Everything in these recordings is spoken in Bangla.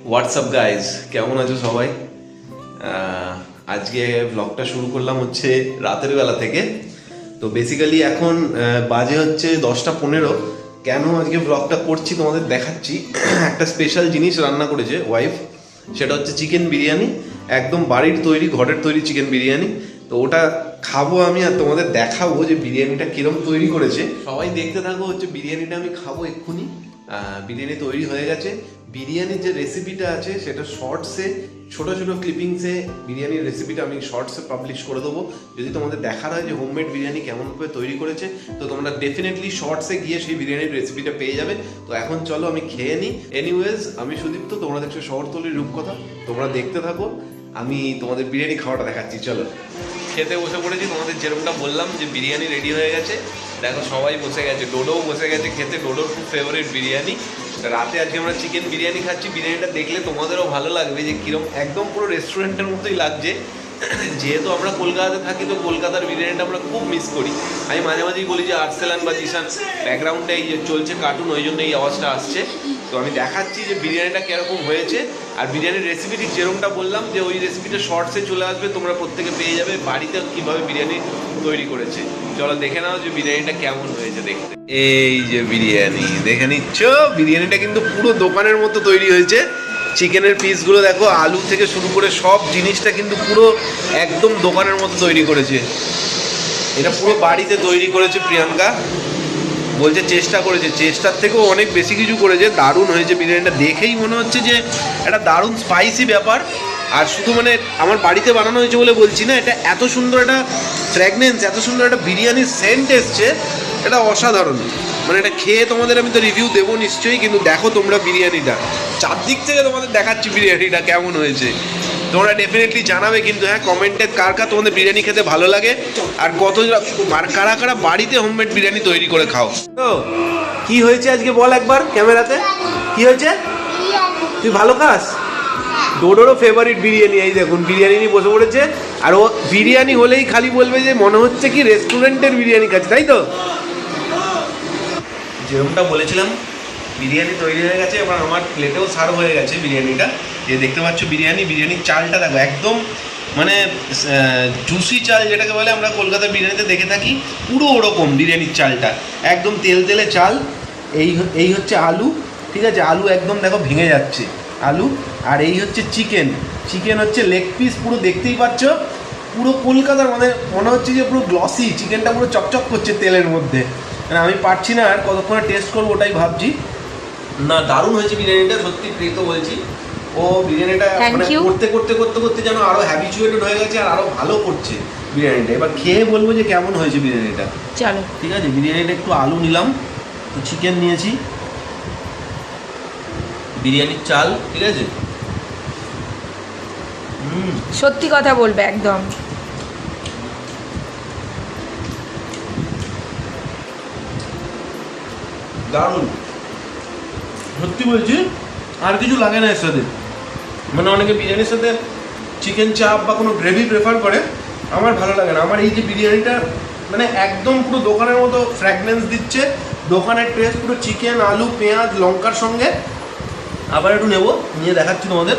হোয়াটসঅ্যাপ গাইজ, কেমন আছো সবাই? আজকে ব্লগটা শুরু করলাম হচ্ছে রাতের বেলা থেকে। তো বেসিক্যালি এখন বাজে হচ্ছে 10টা 15। কেন আজকে ব্লগটা করছি তোমাদের দেখাচ্ছি। একটা স্পেশাল জিনিস রান্না করেছে ওয়াইফ, সেটা হচ্ছে চিকেন বিরিয়ানি। একদম বাড়ির তৈরি, ঘরের তৈরি চিকেন বিরিয়ানি। তো ওটা খাবো আমি, আর তোমাদের দেখাবো যে বিরিয়ানিটা কিরম তৈরি করেছে। সবাই দেখতে থাকো, হচ্ছে বিরিয়ানিটা আমি খাবো এক্ষুনি। বিরিয়ানি তৈরি হয়ে গেছে। বিরিয়ানির যে রেসিপিটা আছে সেটা শর্টসে, ছোট ছোট ক্লিপিংসে বিরিয়ানির রেসিপিটা আমি শর্টসে পাবলিশ করে দেবো। যদি তোমাদের দেখার হয় যে হোমমেড বিরিয়ানি কেমনভাবে তৈরি করেছে, তো তোমরা ডেফিনেটলি শর্টসে গিয়ে সেই বিরিয়ানির রেসিপিটা পেয়ে যাবে। তো এখন চলো আমি খেয়ে নিই। এনিওয়েজ, আমি সুদীপ্ত, তোমরা দেখছো শহরতলির রূপকথা। তোমরা দেখতে থাকো, আমি তোমাদের বিরিয়ানি খাওয়াটা দেখাচ্ছি। চলো, খেতে বসে পড়েছি। তোমাদের যেরকমটা বললাম যে বিরিয়ানি রেডি হয়ে গেছে, দেখো সবাই বসে গেছে। ডোডোও বসে গেছে খেতে। ডোডোর খুব ফেভারিট বিরিয়ানি। রাতে আজকে আমরা চিকেন বিরিয়ানি খাচ্ছি। বিরিয়ানিটা দেখলে তোমাদেরও ভালো লাগবে যে কিরম, একদম পুরো রেস্টুরেন্টের মতোই লাগছে। যেহেতু আমরা কলকাতাতে থাকি, তো কলকাতার বিরিয়ানিটা আমরা খুব মিস করি। আমি মাঝে মাঝেই বলি যে আর্সেলান বা জিসান ব্যাকগ্রাউন্ডে এই যে চলছে কার্টুন, ওই জন্য এই আওয়াজটা আসছে। তো আমি দেখাচ্ছি যে বিরিয়ানিটা কীরকম হয়েছে। আর বিরিয়ানির রেসিপি ঠিক যেরকমটা বললাম, যে ওই রেসিপিটা শর্টসে চলে আসবে, তোমরা প্রত্যেকে পেয়ে যাবে বাড়িতে কীভাবে বিরিয়ানি তৈরি করেছে। চলো দেখে নাও যে বিরিয়ানিটা কেমন হয়েছে দেখতে। এই যে বিরিয়ানি দেখে নিচ্ছ, বিরিয়ানিটা কিন্তু পুরো দোকানের মতো তৈরি হয়েছে। চিকেনের পিসগুলো দেখো, আলু থেকে শুরু করে সব জিনিসটা কিন্তু পুরো একদম দোকানের মতো তৈরি করেছে। এটা পুরো বাড়িতে তৈরি করেছে প্রিয়াঙ্কা। বলছে চেষ্টা করেছে, চেষ্টার থেকেও অনেক বেশি কিছু করেছে। দারুণ হয়েছে বিরিয়ানিটা, দেখেই মনে হচ্ছে যে একটা দারুণ স্পাইসি ব্যাপার। আর শুধু মানে আমার বাড়িতে বানানো হয়েছে বলে বলছি না, এটা এত সুন্দর একটা ফ্র্যাগনেন্স, এত সুন্দর একটা বিরিয়ানির সেন্ট এসছে, এটা অসাধারণ। মানে এটা খেয়ে তোমাদের আমি তো রিভিউ দেবো নিশ্চয়ই, কিন্তু দেখো তোমরা বিরিয়ানিটা, চারদিক থেকে তোমাদের দেখাচ্ছি বিরিয়ানিটা কেমন হয়েছে। তোমরা ডেফিনেটলি জানাবে কিন্তু, হ্যাঁ, কমেন্টে কার কার তোমাদের বিরিয়ানি খেতে ভালো লাগে, আর কারা কারা বাড়িতে হোমমেড বিরিয়ানি তৈরি করে খাও। তো কি হয়েছে আজকে বল একবার ক্যামেরাতে, কি হয়েছে? তুই ভালো খাস? ডোডোরও ফেভারিট বিরিয়ানি। এই দেখুন বিরিয়ানি নিয়ে বসে পড়েছে। আর ও বিরিয়ানি হলেই খালি বলবে যে মনে হচ্ছে কি রেস্টুরেন্টের বিরিয়ানি খাচ্ছে, তাই তো? যেরকমটা বলেছিলাম, বিরিয়ানি তৈরি হয়ে গেছে। এবার আমার প্লেটেও সার্ভ হয়ে গেছে বিরিয়ানিটা। যে দেখতে পাচ্ছ বিরিয়ানির চালটা দেখো, একদম মানে জুসি চাল যেটাকে বলে আমরা কলকাতার বিরিয়ানিতে দেখে থাকি, পুরো ওরকম বিরিয়ানির চালটা, একদম তেলে চাল। এই হচ্ছে আলু, ঠিক আছে? আলু একদম দেখো ভেঙে যাচ্ছে আলু। আর এই হচ্ছে চিকেন হচ্ছে লেগ পিস, পুরো দেখতেই পাচ্ছ, পুরো কলকাতার মনে হচ্ছে যে পুরো গ্লসি চিকেনটা, পুরো চকচক করছে তেলের মধ্যে। মানে আমি পারছি না আর কতক্ষণে টেস্ট করবো, ওটাই ভাবছি। না, দারুণ হয়েছে বিরিয়ানিটা, সত্যি প্রীত বলছি। ও বিরিয়ানিটা মানে করতে যেন আরো হ্যাবিচুয়েটেড হয়ে গেছে, আর আরো ভালো করছে বিরিয়ানিটা। এবার খেয়ে বলবো যে কেমন হয়েছে বিরিয়ানিটা। চলো, ঠিক আছে? বিরিয়ানিটা একটু আলু নিলাম, তো চিকেন নিয়েছি, বিরিয়ানির চাল, ঠিক আছে? সত্যি কথা বলবে একদম। দারুণ, সত্যি বলছি। আর কিছু লাগে না এর সাথে। মানে অনেকে বিরিয়ানির সাথে চিকেন চাপ বা কোনো গ্রেভি প্রেফার করে, আমার ভালো লাগে না। আমার এই যে বিরিয়ানিটা মানে একদম পুরো দোকানের মতো ফ্র্যাগনেন্স দিচ্ছে, দোকানের টেস্ট, পুরো চিকেন, আলু, পেঁয়াজ, লঙ্কার সঙ্গে। আবার একটু নেবো, নিয়ে দেখাচ্ছি তোমাদের।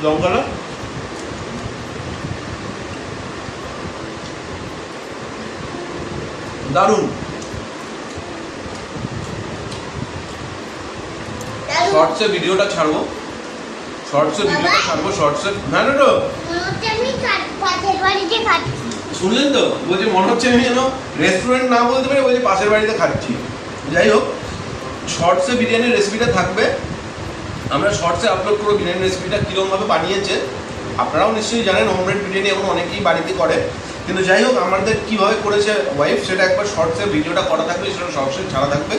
লঙ্কাটা দারুণ। শর্টসে ভিডিওটা ছাড়বো, শর্টসে না না তো শুনলেন তো? বলছে মনে হচ্ছে আমি যেন রেস্টুরেন্ট না বলতে পারি, বলছে পাশের বাড়িতে খাচ্ছি। যাই হোক, শর্টসে বিরিয়ানির রেসিপিটা থাকবে, আমরা শর্টসে আপলোড করবো বিরিয়ানির রেসিপিটা কীরকমভাবে বানিয়েছে। আপনারাও নিশ্চয়ই জানেন হোমমেড বিরিয়ানি এখন অনেকেই বাড়িতে করে, কিন্তু যাই হোক আমাদের কীভাবে করেছে ওয়াইফ, সেটা একবার শর্টসে ভিডিওটা করা থাকবে, সেটা শর্টসে ছাড়া থাকবে।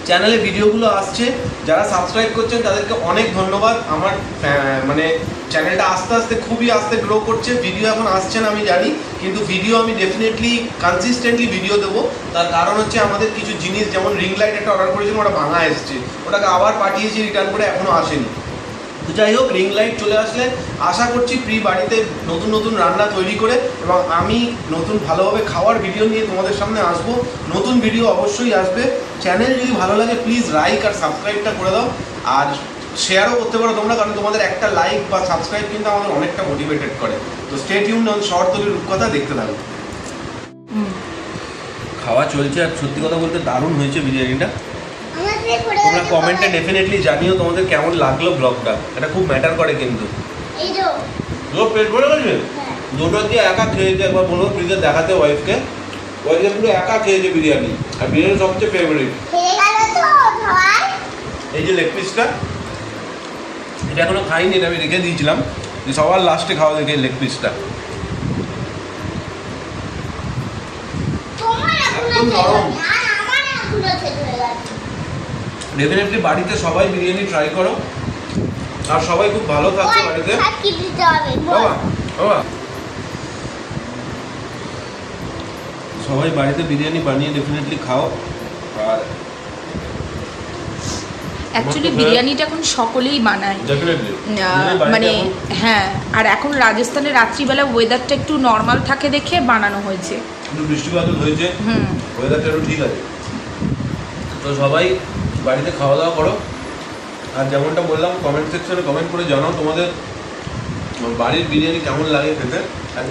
চ্যানেলে ভিডিওগুলো আসছে, যারা সাবস্ক্রাইব করছেন তাদেরকে অনেক ধন্যবাদ। আমার মানে চ্যানেলটা আস্তে আস্তে খুবই গ্রো করছে। ভিডিও এখন আসছে না আমি জানি, কিন্তু ভিডিও আমি ডেফিনেটলি কনসিস্টেন্টলি ভিডিও দেবো। তার কারণ হচ্ছে আমাদের কিছু জিনিস, যেমন রিং লাইট একটা অর্ডার করেছিলাম, ওটা ভাঙা এসছে, ওটাকে আবার পাঠিয়েছি রিটার্ন করে, এখনও আসেনি। তো যাই হোক, রিং লাইট চলে আসলে আশা করছি বাড়িতে নতুন নতুন রান্না তৈরি করে, এবং আমি নতুন ভালোভাবে খাওয়ার ভিডিও নিয়ে তোমাদের সামনে আসবো। নতুন ভিডিও অবশ্যই আসবে। চ্যানেল যদি ভালো লাগে প্লিজ লাইক আর সাবস্ক্রাইবটা করে দাও, আর শেয়ারও করতে পারো তোমরা, কারণ তোমাদের একটা লাইক বা সাবস্ক্রাইব কিন্তু আমাদের অনেকটা মোটিভেটেড করে। তো স্টে টিউনড অন শহরতলির রূপকথা, দেখতে থাকো। খাওয়া চলছে, আর সত্যি কথা বলতে দারুণ হয়েছে বিরিয়ানিটা। তোমরা কমেন্টে ডেফিনেটলি জানিও তোমাদের কেমন লাগলো ব্লগটা, এটা খুব ম্যাটার করে কিন্তু। পেট ভরে গেছে, দুটো দিয়ে একা খেয়েছে, একবার বলবো ফ্রিজে দেখাতে ওয়াইফকে পুরো একা খেয়েছে বিরিয়ানি, আর বিরিয়ানি সবচেয়ে ফেভারিট। এই যে লেগ পিসটা, এটা এখনো খাইনি, এটা আমি রেখে দিয়েছিলাম যে সবার লাস্টে খাওয়া দেখে লেগ পিসটা। একদম নরম। ডেফিনেটলি বাড়িতে সবাই বিরিয়ানি ট্রাই করো, আর সবাই খুব ভালো থাকবে বাড়িতে। বাবা বাবা সবাই বাড়িতে বিরিয়ানি বানিয়ে ডেফিনেটলি খাও। আর অ্যাকচুয়ালি বিরিয়ানিটা এখন সকলেই বানায়, ডেফিনেটলি মানে হ্যাঁ, আর এখন রাজস্থানের রাত্রিবেলা ওয়েদারটা একটু নর্মাল থাকে দেখে বানানো হয়েছে, একটু বৃষ্টিবাদল হয়েছে, ওয়েদারটা একটু ঠিক আছে। তো সবাই বাড়িতে খাওয়া দাওয়া করো, আর যেমনটা বললাম কমেন্ট সেকশনে কমেন্ট করে জানাও তোমাদের বাড়ির বিরিয়ানি কেমন লাগে খেতে, আর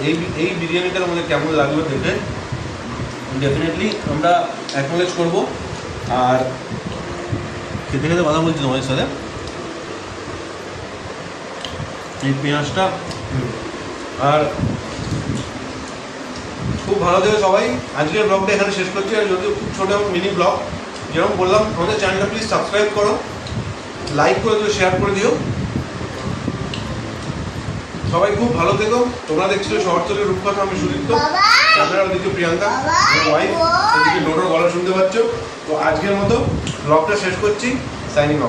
এই বিরিয়ানিটার মধ্যে কেমন লাগলো খেতে। ডেফিনেটলি আমরা অ্যাকনোলেজ করবো। আর খেতে খেতে কথা বলছি তোমাদের সাথে, এই পেঁয়াজটা আর খুব ভালো থেকো সবাই। আজকের ব্লগটা এখানে শেষ করছি, আর যদিও খুব ছোটো মিনি ব্লগ, যেরকম বললাম আমাদের চ্যানেলটা প্লিজ সাবস্ক্রাইব করো, লাইক করে দিও, শেয়ার করে দিও। সবাই খুব ভালো থেকো। তোমরা দেখছো শহরতলির রূপকথা, আমি সুদীপ্ত, ক্যামেরা ওদিকে প্রিয়াঙ্কা, ওয়াইফ, এদিকে লোটোর গলা শুনতে পাচ্ছ। তো আজকের মতো ব্লগটা শেষ করছি, সাইনিং অফ।